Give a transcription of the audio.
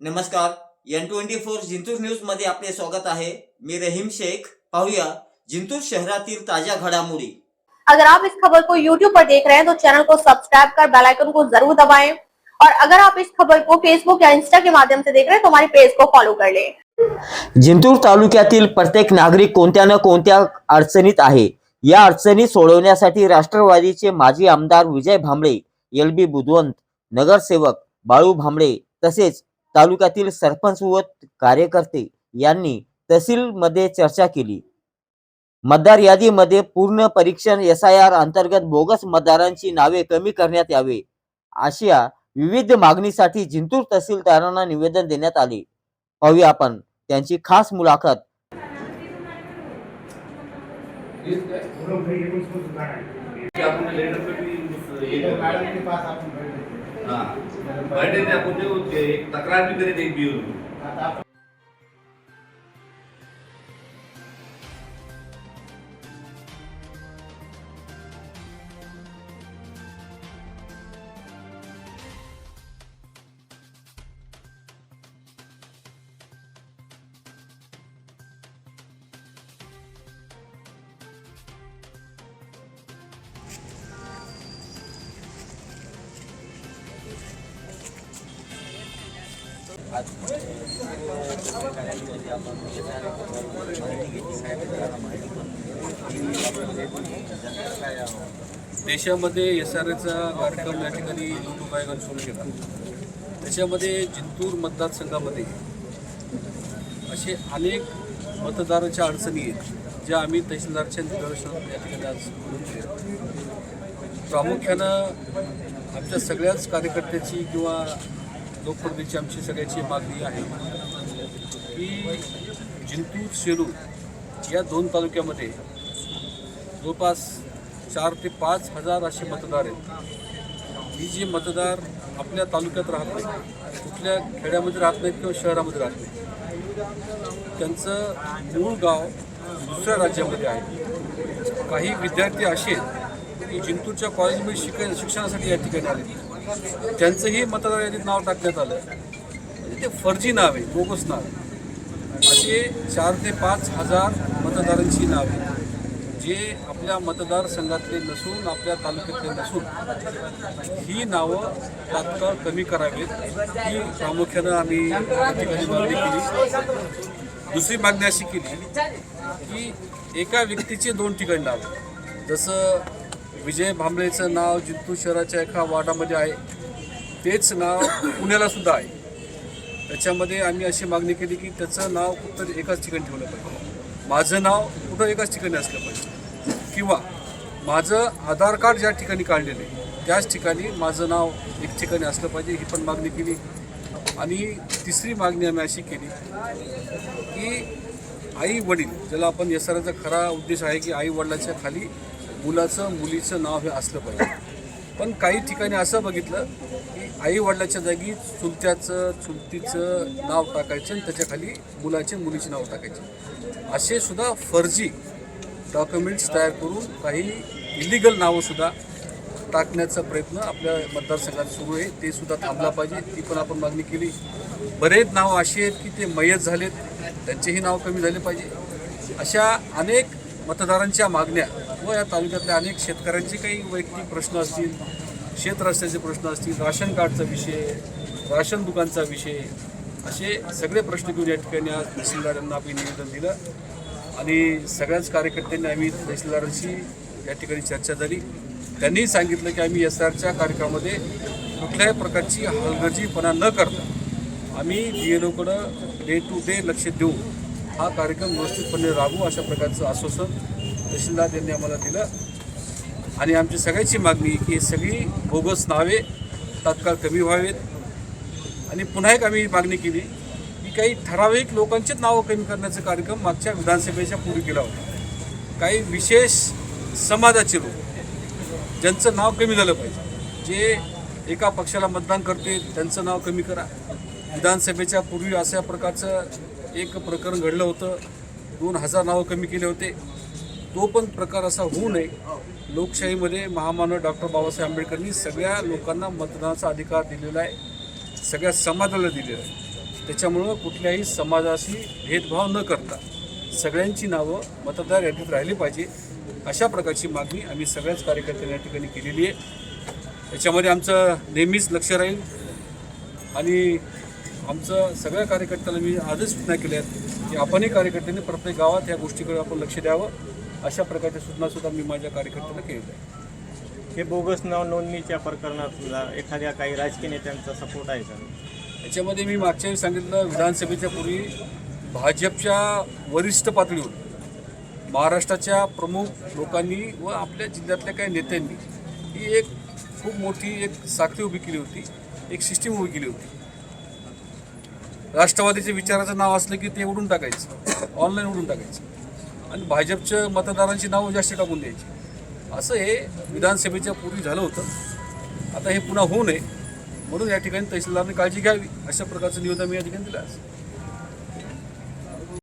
नमस्कार, N24 Jintur news मध्ये आपले स्वागत आहे। मी रहीम शेख। पाहूया जिंतूर शहरातील ताजा घडामोडी। अगर आप इस खबर को YouTube पर देख रहे हैं तो चैनल को सब्सक्राइब कर बेल आइकन को जरूर दबाएं और अगर आप इस खबर को Facebook या इंस्टा के माध्यम से देख रहे हैं तो हमारे पेज को फॉलो कर लें। जिंतूर तालुक्यातील प्रत्येक नागरिक कोणत्या न कोणत्या अडचणीत आहे। या अडचणी सोडवण्यासाठी राष्ट्रवादीचे माजी आमदार विजय भांबळे, LB बुधवंत, नगरसेवक बाळू भांबळे तसेच तालुक्यातील सरपंच व कार्यकर्ते यांनी तहसीलमध्ये चर्चा केली। मतदार यादीमध्ये पूर्ण परीक्षण SIR अंतर्गत बोगस मतदारांची नावे कमी करण्यात यावे अशा विविध मागणीसाठी जिंतूर तहसीलदारांना निवेदन देण्यात आले। पाहूया आपण त्यांची खास मुलाखत। बर्थडे आपण एक तक्रार भी करे एक बिल देशामध्ये SRAचा कार्यक्रम या ठिकाणी निवडणूक आयोगाने सुरू केला। त्याच्यामध्ये जिंतूर मतदारसंघामध्ये असे अनेक मतदारांच्या अडचणी आहेत ज्या आम्ही तहसीलदारच्या निदर्शनात या ठिकाणी आज बोलून केल्या। प्रामुख्यानं आमच्या सगळ्याच कार्यकर्त्याची किंवा लोकप्रतिनिधीची आमची सगळ्याची मागणी आहे की जिंतूर शेलू या दोन तालुक्यामध्ये जवळपास 4 ते 5 हजार असे मतदार आहेत। ही जे मतदार आपल्या तालुक्यात राहत नाही, कुठल्या खेड्यामध्ये राहत नाहीत किंवा शहरामध्ये राहत नाहीत, त्यांचं मूळ गाव दुसऱ्या राज्यामध्ये आहे। काही विद्यार्थी असे की जिंतूरच्या कॉलेजमध्ये शिक्षणासाठी या ठिकाणी आले, त्यांचंही मतदार यादीत नाव टाकण्यात आलं। म्हणजे ते फर्जी नाव आहे, बोगस नाव आहे। असे 4 ते 5 हजार मतदारांची नावे जे आपल्या मतदारसंघातले नसून, आपल्या तालुक्यातले नसून, ही नावं तात्काळ कमी करावीत ही प्रामुख्यानं आम्ही या ठिकाणी मागणी केली। दुसरी मागणी अशी केली की एका व्यक्तीचे 2 ठिकाणी नाव, जसं विजय भांबळेचं नाव जिंतूर शहराच्या एका वार्डामध्ये आहे, तेच नाव पुण्याला सुद्धा आहे। त्याच्यामध्ये आम्ही अशी मागणी केली की त्याचं नाव कुठं एकाच ठिकाणी ठेवलं पाहिजे, माझं नाव कुठं एकाच ठिकाणी असलं पाहिजे, किंवा माझं आधार कार्ड ज्या ठिकाणी काढलेलं आहे त्याच ठिकाणी माझं नाव एक ठिकाणी असलं पाहिजे, ही पण मागणी केली। आणि तिसरी मागणी आम्ही अशी केली की आई वडील, ज्याला आपण SRAचा खरा उद्देश आहे की आई वडिलाच्या खाली मुलाचं मुलीचं नाव हे असलं पाहिजे। पण काही ठिकाणी असं बघितलं की आई वडिलाच्या जागी चुलत्याचं चुलतीचं नाव टाकायचं आणि त्याच्याखाली मुलाचे मुलीचे नाव टाकायचे। असे सुद्धा फर्जी डॉक्युमेंट्स तयार करून काही इलिगल नावंसुद्धा टाकण्याचा प्रयत्न आपल्या मतदारसंघात सुरू आहे, ते सुद्धा थांबला पाहिजे, ती पण आपण मागणी केली। बरेच नाव असे आहेत की ते मयत झालेत, त्यांचेही नाव कमी झाले पाहिजे। अशा अनेक मतदारांच्या मागण्या व या तालुक्यातल्या अनेक शेतकऱ्यांचे काही वैयक्तिक प्रश्न असतील, शेतरस्त्याचे प्रश्न असतील, राशन कार्डचा विषय, राशन दुकानचा विषय, असे सगळे प्रश्न घेऊन या ठिकाणी आज तहसीलदारांना आम्ही निवेदन दिलं आणि सगळ्याच कार्यकर्त्यांनी आम्ही तहसीलदारांशी या ठिकाणी चर्चा झाली। त्यांनी सांगितलं की आम्ही SRAच्या कार्यक्रमामध्ये कुठल्याही प्रकारची हलगर्जीपणा न करता आम्ही BLOकडं डे टू डे लक्ष देऊ, हा कार्यक्रम व्यवस्थितपणे राबवू अशा प्रकारचं आश्वासन तहसीलदार यांनी आम्हाला दिलं। आणि आमची सगळ्याची मागणी की सगळी बोगस नावे तात्काळ कमी व्हावेत। आणि पुन्हा एक आम्ही मागणी केली की काही ठराविक लोकांचेच नावं कमी करण्याचा कार्यक्रम मागच्या विधानसभेच्या पूर्वी केला होता। काही विशेष समाजाचे लोक ज्यांचं नाव कमी झालं पाहिजे, जे एका पक्षाला मतदान करते त्यांचं नाव कमी करा। विधानसभेच्या पूर्वी अशा प्रकारचं एक प्रकरण घडलं होतं, 2000 नावं कमी केले होते। तो पण प्रकार असा होऊ नये। लोकशाहीमध्ये महामानव डॉक्टर बाबासाहेब आंबेडकरांनी सगळ्या लोकांना मतदानाचा अधिकार दिलेला आहे, सगळ्या समाजाला दिलेला आहे। त्याच्यामुळं कुठल्याही समाजाशी भेदभाव न करता सगळ्यांची नावं मतदार यादीत राहिली पाहिजे अशा प्रकारची मागणी आम्ही सगळ्याच कार्यकर्त्यांनी या ठिकाणी केलेली आहे। याच्यामध्ये आमचं नेहमीच लक्ष राहील आणि आमचं सगळ्या कार्यकर्त्याला मी आजच सूचना केल्या आहेत की आपणही कार्यकर्त्यांनी प्रत्येक गावात या गोष्टीकडे आपण लक्ष द्यावं अशा प्रकारच्या सूचनासुद्धा मी माझ्या कार्यकर्त्यांना केलेल्या आहे। हे बोगस नाव नोंदणीच्या प्रकरणात सुद्धा एखाद्या काही राजकीय नेत्यांचा सपोर्ट आहे का? याच्यामध्ये मी मागच्या वेळी सांगितलं विधानसभेच्या पूर्वी भाजपच्या वरिष्ठ पातळीवर महाराष्ट्राच्या प्रमुख लोकांनी व आपल्या जिल्ह्यातल्या काही नेत्यांनी ही एक खूप मोठी एक साखळी उभी केली होती, एक सिस्टीम उभी केली होती। राष्ट्रवादीच्या विचाराचं नाव असलं की ते उडून टाकायचं, ऑनलाईन उडून टाकायचं आणि भाजपच्या मतदारांची नावं जास्त टाकून द्यायची। असं हे विधानसभेच्या पूर्वी झालं होतं। आता हे पुन्हा होऊ नये म्हणून या ठिकाणी तहसीलदारांनी काळजी घ्यावी अशा प्रकारचं निवेदन मी या ठिकाणी दिलं आहे।